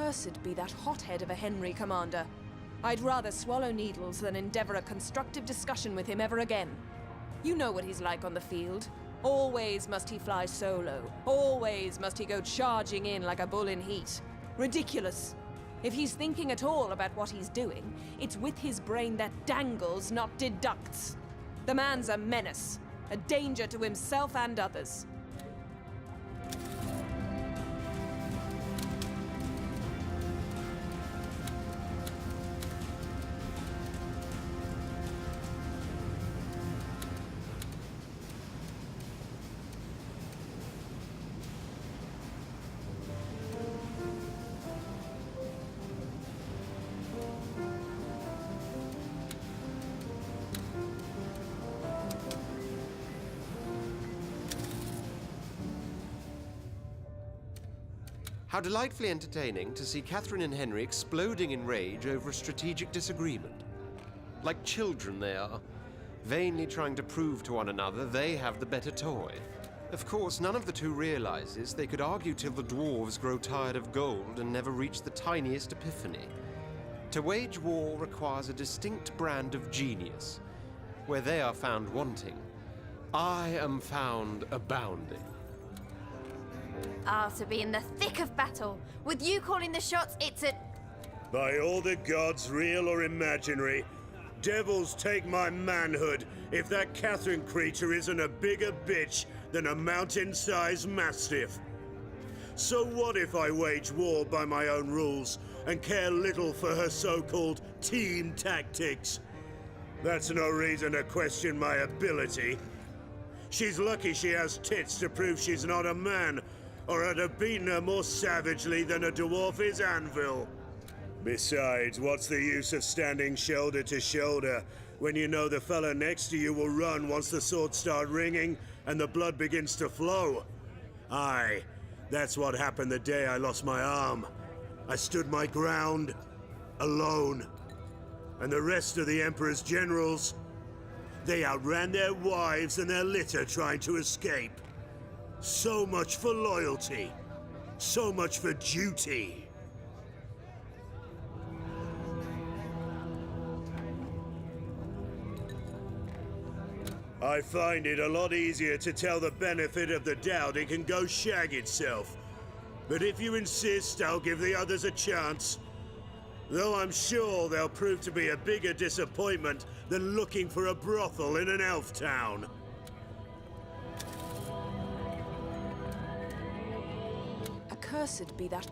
Accursed be that hothead of a Henry, Commander. I'd rather swallow needles than endeavor a constructive discussion with him ever again. You know what he's like on the field. Always must he fly solo. Always must he go charging in like a bull in heat. Ridiculous. If he's thinking at all about what he's doing, it's with his brain that dangles, not deducts. The man's a menace, a danger to himself and others. How delightfully entertaining to see Catherine and Henry exploding in rage over a strategic disagreement. Like children they are, vainly trying to prove to one another they have the better toy. Of course, none of the two realizes they could argue till the dwarves grow tired of gold and never reach the tiniest epiphany. To wage war requires a distinct brand of genius. Where they are found wanting, I am found abounding. Ah, to be in the thick of battle. With you calling the shots, it's a... By all the gods, real or imaginary, devils take my manhood if that Catherine creature isn't a bigger bitch than a mountain-sized mastiff. So what if I wage war by my own rules and care little for her so-called team tactics? That's no reason to question my ability. She's lucky she has tits to prove she's not a man, or I'd have beaten her more savagely than a dwarf is anvil. Besides, what's the use of standing shoulder to shoulder when you know the fella next to you will run once the swords start ringing and the blood begins to flow? Aye, that's what happened the day I lost my arm. I stood my ground, alone. And the rest of the Emperor's generals, they outran their wives and their litter trying to escape. So much for loyalty. So much for duty. I find it a lot easier to tell the benefit of the doubt it can go shag itself. But if you insist, I'll give the others a chance. Though I'm sure they'll prove to be a bigger disappointment than looking for a brothel in an elf town. Accursed be that...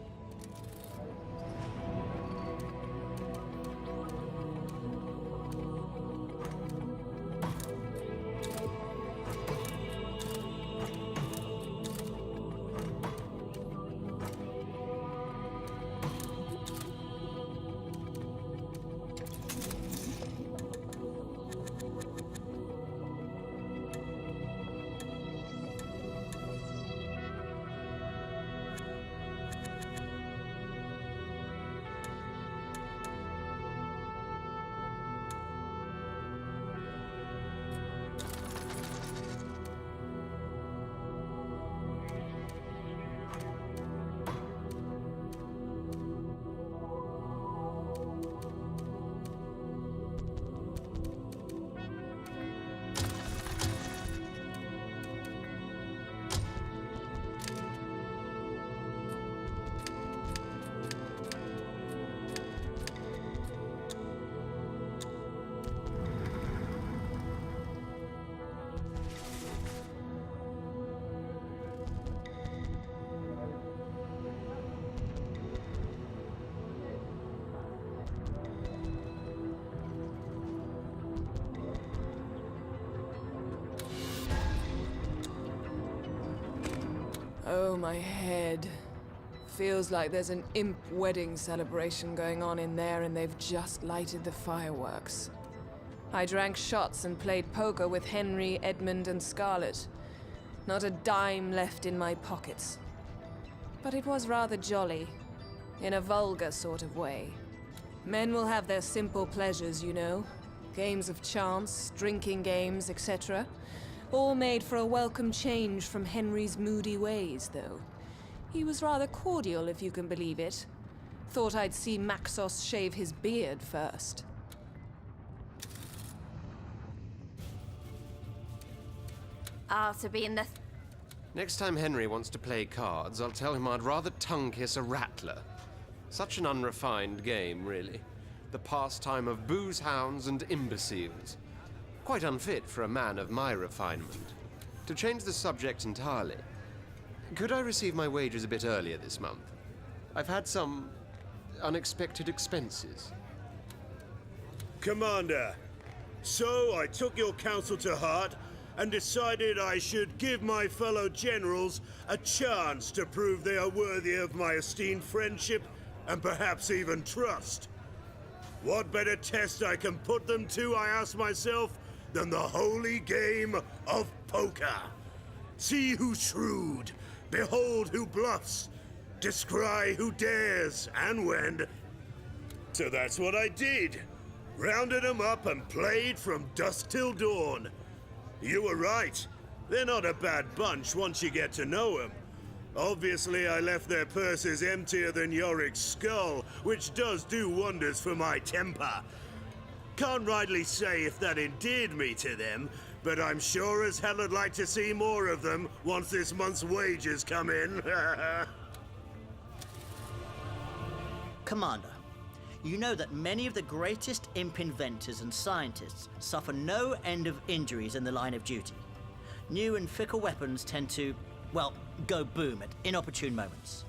Oh, my head. Feels like there's an imp wedding celebration going on in there and they've just lighted the fireworks. I drank shots and played poker with Henry, Edmund, and Scarlet. Not a dime left in my pockets. But it was rather jolly, in a vulgar sort of way. Men will have their simple pleasures, you know. Games of chance, drinking games, etc. All made for a welcome change from Henry's moody ways, though. He was rather cordial, if you can believe it. Thought I'd see Maxos shave his beard first. To be in the... Next time Henry wants to play cards, I'll tell him I'd rather tongue-kiss a rattler. Such an unrefined game, really. The pastime of booze hounds and imbeciles. Quite unfit for a man of my refinement. To change the subject entirely, could I receive my wages a bit earlier this month? I've had some unexpected expenses. Commander, so I took your counsel to heart and decided I should give my fellow generals a chance to prove they are worthy of my esteemed friendship and perhaps even trust. What better test I can put them to, I ask myself, than the holy game of poker? See who's shrewd, behold who bluffs, descry who dares and when. So that's what I did. Rounded them up and played from dusk till dawn. You were right. They're not a bad bunch once you get to know them. Obviously, I left their purses emptier than Yorick's skull, which does do wonders for my temper. Can't rightly say if that endeared me to them, but I'm sure as hell I'd like to see more of them once this month's wages come in. Commander, you know that many of the greatest imp inventors and scientists suffer no end of injuries in the line of duty. New and fickle weapons tend to, well, go boom at inopportune moments.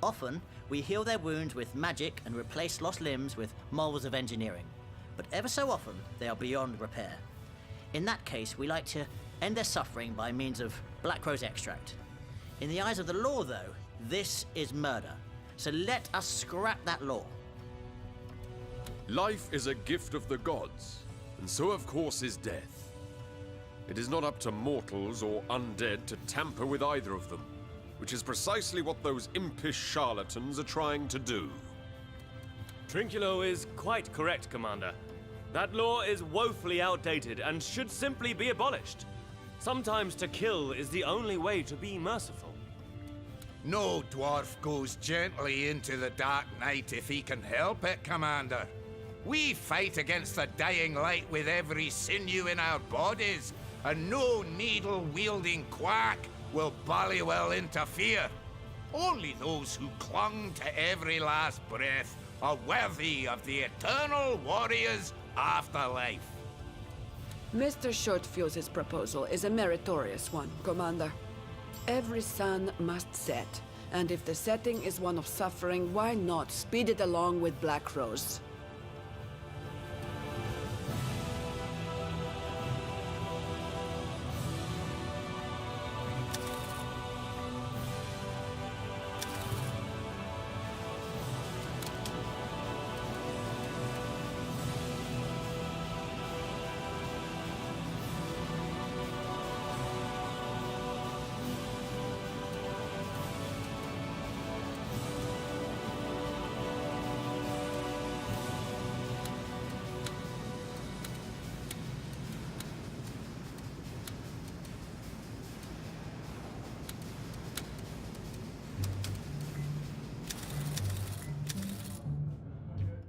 Often, we heal their wounds with magic and replace lost limbs with marvels of engineering. But ever so often, they are beyond repair. In that case, we like to end their suffering by means of Black Rose extract. In the eyes of the law, though, this is murder. So let us scrap that law. Life is a gift of the gods, and so of course is death. It is not up to mortals or undead to tamper with either of them, which is precisely what those impish charlatans are trying to do. Trinculo is quite correct, Commander. That law is woefully outdated and should simply be abolished. Sometimes to kill is the only way to be merciful. No dwarf goes gently into the dark night if he can help it, Commander. We fight against the dying light with every sinew in our bodies, and no needle-wielding quack will ballywell interfere. Only those who clung to every last breath are worthy of the eternal warrior's afterlife. Mr. Shortfuse's proposal is a meritorious one, Commander. Every sun must set, and if the setting is one of suffering, why not speed it along with Black Rose?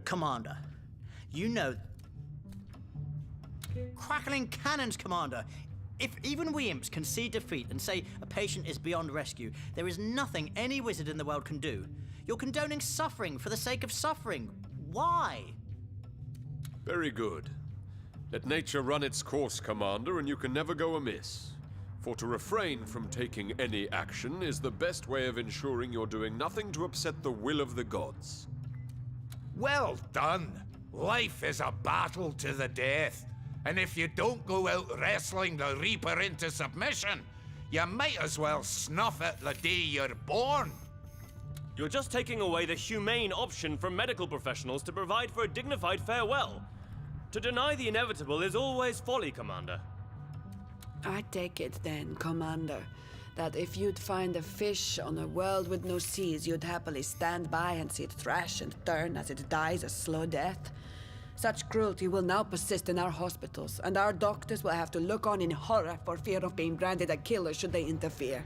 Commander, you know... Crackling cannons, Commander! If even we imps concede defeat and say a patient is beyond rescue, there is nothing any wizard in the world can do. You're condoning suffering for the sake of suffering. Why? Very good. Let nature run its course, Commander, and you can never go amiss. For to refrain from taking any action is the best way of ensuring you're doing nothing to upset the will of the gods. Well done. Life is a battle to the death. And if you don't go out wrestling the Reaper into submission, you might as well snuff it the day you're born. You're just taking away the humane option from medical professionals to provide for a dignified farewell. To deny the inevitable is always folly, Commander. I take it then, Commander, that if you'd find a fish on a world with no seas, you'd happily stand by and see it thrash and turn as it dies a slow death. Such cruelty will now persist in our hospitals, and our doctors will have to look on in horror for fear of being branded a killer should they interfere.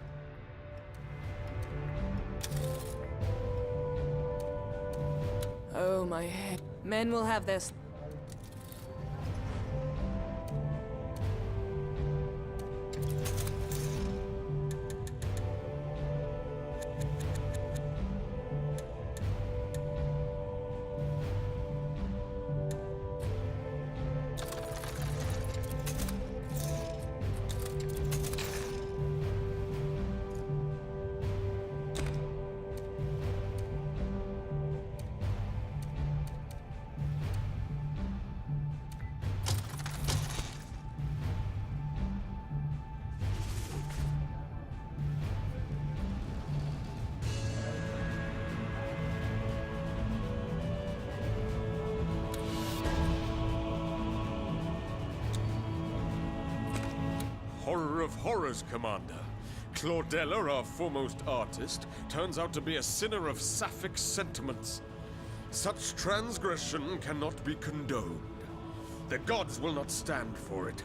Oh, my head. Men will have their... Horror of horrors, Commander. Claudella, our foremost artist, turns out to be a sinner of sapphic sentiments. Such transgression cannot be condoned. The gods will not stand for it.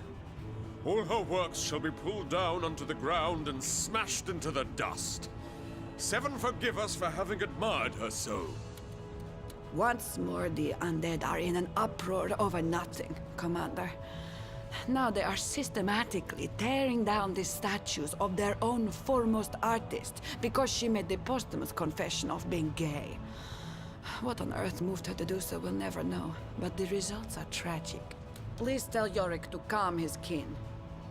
All her works shall be pulled down onto the ground and smashed into the dust. Seven forgive us for having admired her so. Once more, the undead are in an uproar over nothing, Commander. Now they are systematically tearing down the statues of their own foremost artist because she made the posthumous confession of being gay. What on earth moved her to do so, we'll never know, but the results are tragic. Please tell Yorick to calm his kin.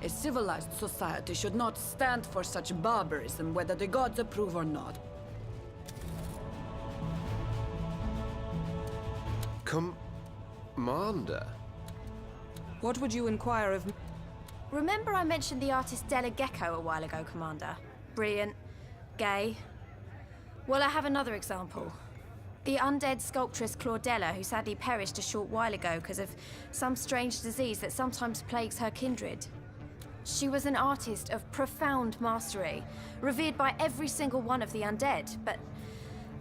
A civilized society should not stand for such barbarism, whether the gods approve or not. Commander? What would you inquire of... Remember I mentioned the artist Della Gecko a while ago, Commander? Brilliant. Gay. Well, I have another example. The undead sculptress Claudella, who sadly perished a short while ago because of some strange disease that sometimes plagues her kindred. She was an artist of profound mastery, revered by every single one of the undead, but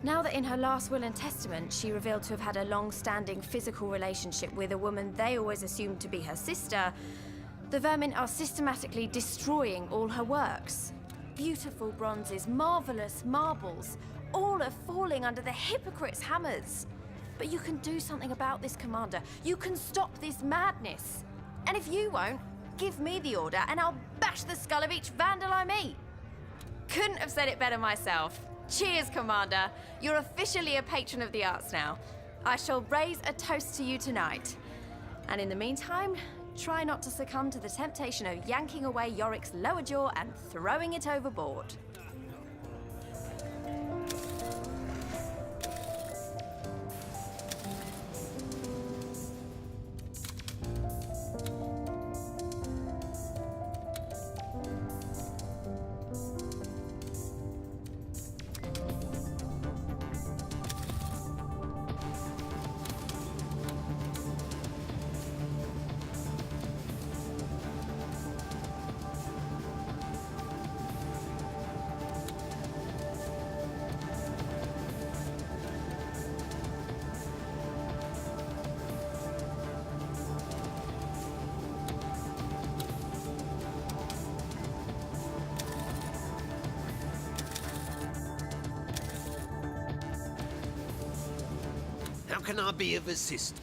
now that in her last will and testament she revealed to have had a long-standing physical relationship with a woman they always assumed to be her sister, the vermin are systematically destroying all her works. Beautiful bronzes, marvelous marbles, all are falling under the hypocrites' hammers. But you can do something about this, Commander. You can stop this madness. And if you won't, give me the order and I'll bash the skull of each vandal I meet. Couldn't have said it better myself. Cheers, Commander. You're officially a patron of the arts now. I shall raise a toast to you tonight. And in the meantime, try not to succumb to the temptation of yanking away Yorick's lower jaw and throwing it overboard. How can I be of assistance?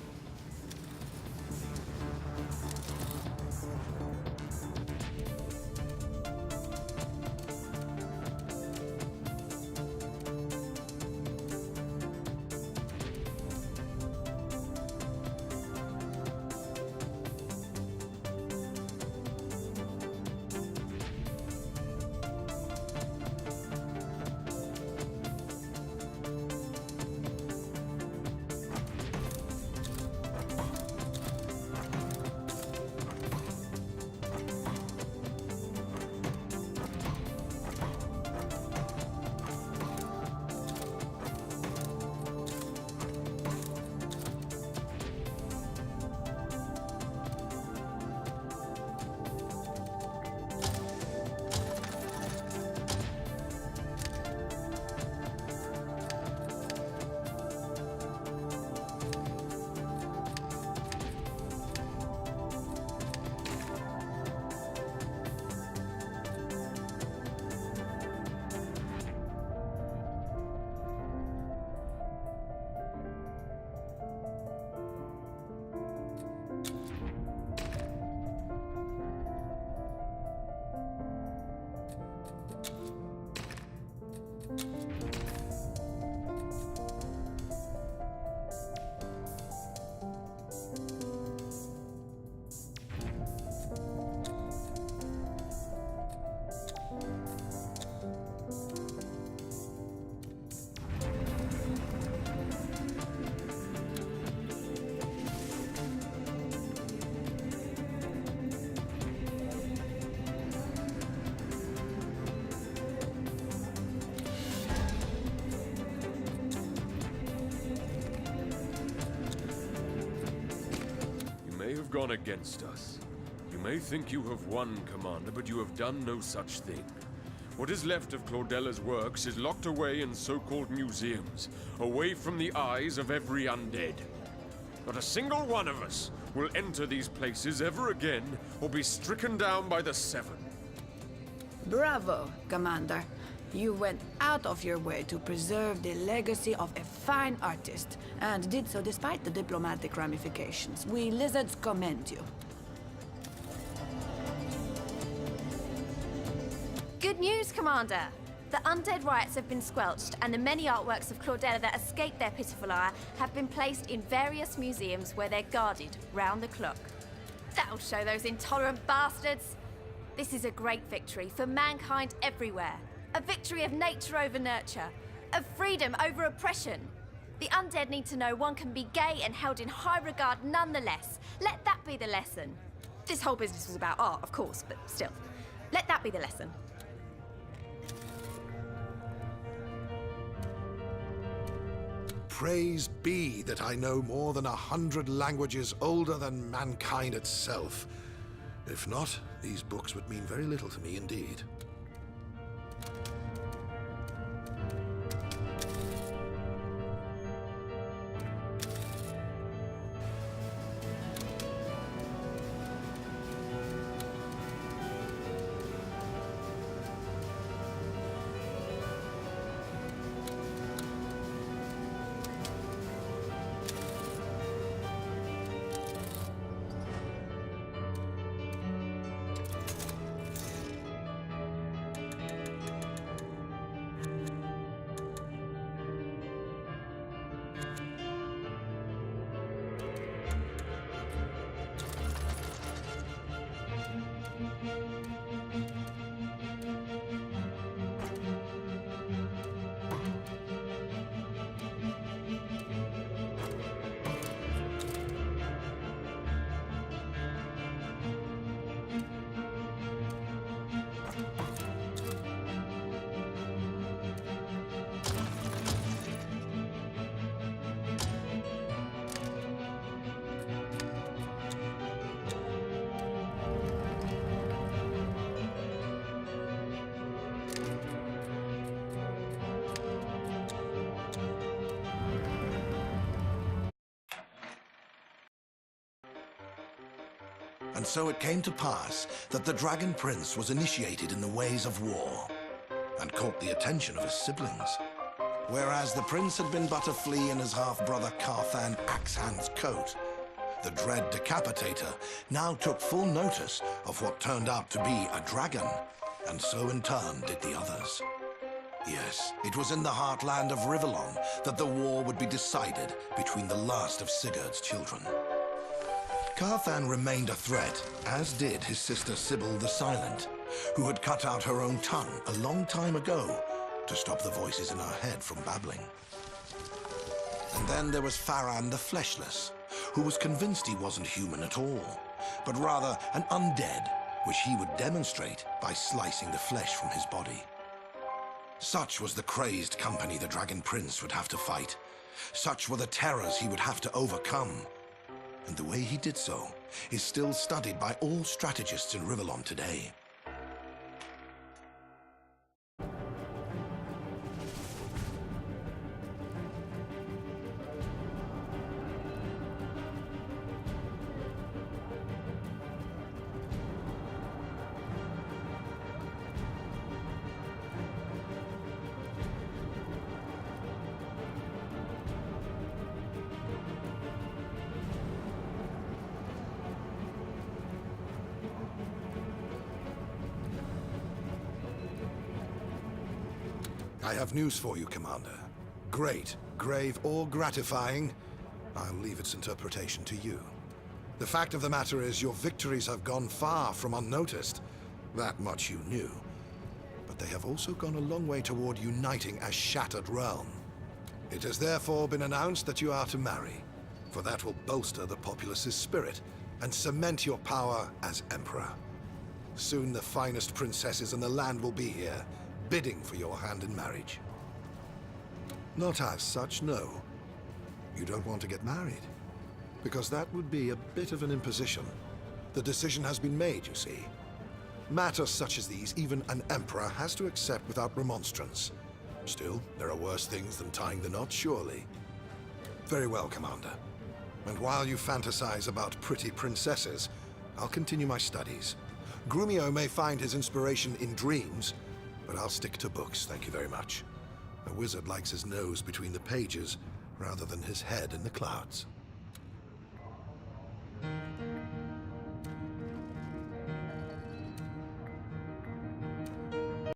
on against us. You may think you have won, Commander, but you have done no such thing. What is left of Claudella's works is locked away in so-called museums, away from the eyes of every undead. Not a single one of us will enter these places ever again, or be stricken down by the Seven. Bravo, Commander. You went out of your way to preserve the legacy of a fine artist, and did so despite the diplomatic ramifications. We lizards commend you. Good news, Commander! The undead riots have been squelched, and the many artworks of Claudella that escaped their pitiful ire have been placed in various museums where they're guarded round the clock. That'll show those intolerant bastards! This is a great victory for mankind everywhere. A victory of nature over nurture. Of freedom over oppression. The undead need to know one can be gay and held in high regard nonetheless. Let that be the lesson. This whole business was about art, of course, but still. Let that be the lesson. Praise be that I know more than 100 languages older than mankind itself. If not, these books would mean very little to me indeed. And so it came to pass that the Dragon Prince was initiated in the ways of war, and caught the attention of his siblings. Whereas the prince had been but a flea in his half-brother Carthan Axehand's coat, the dread Decapitator now took full notice of what turned out to be a dragon, and so in turn did the others. Yes, it was in the heartland of Rivellon that the war would be decided between the last of Sigurd's children. Carthan remained a threat, as did his sister Sybil the Silent, who had cut out her own tongue a long time ago to stop the voices in her head from babbling. And then there was Faran the Fleshless, who was convinced he wasn't human at all, but rather an undead, which he would demonstrate by slicing the flesh from his body. Such was the crazed company the Dragon Prince would have to fight. Such were the terrors he would have to overcome. And the way he did so is still studied by all strategists in Rivellon today. I have news for you, Commander. Great, grave, or gratifying, I'll leave its interpretation to you. The fact of the matter is your victories have gone far from unnoticed. That much you knew. But they have also gone a long way toward uniting a shattered realm. It has therefore been announced that you are to marry, for that will bolster the populace's spirit and cement your power as Emperor. Soon the finest princesses in the land will be here, bidding for your hand in marriage. Not as such, no. You don't want to get married. because that would be a bit of an imposition. The decision has been made, you see. Matters such as these, even an emperor has to accept without remonstrance. Still, there are worse things than tying the knot, surely. Very well, Commander. And while you fantasize about pretty princesses, I'll continue my studies. Grumio may find his inspiration in dreams, but I'll stick to books, thank you very much. A wizard likes his nose between the pages, rather than his head in the clouds.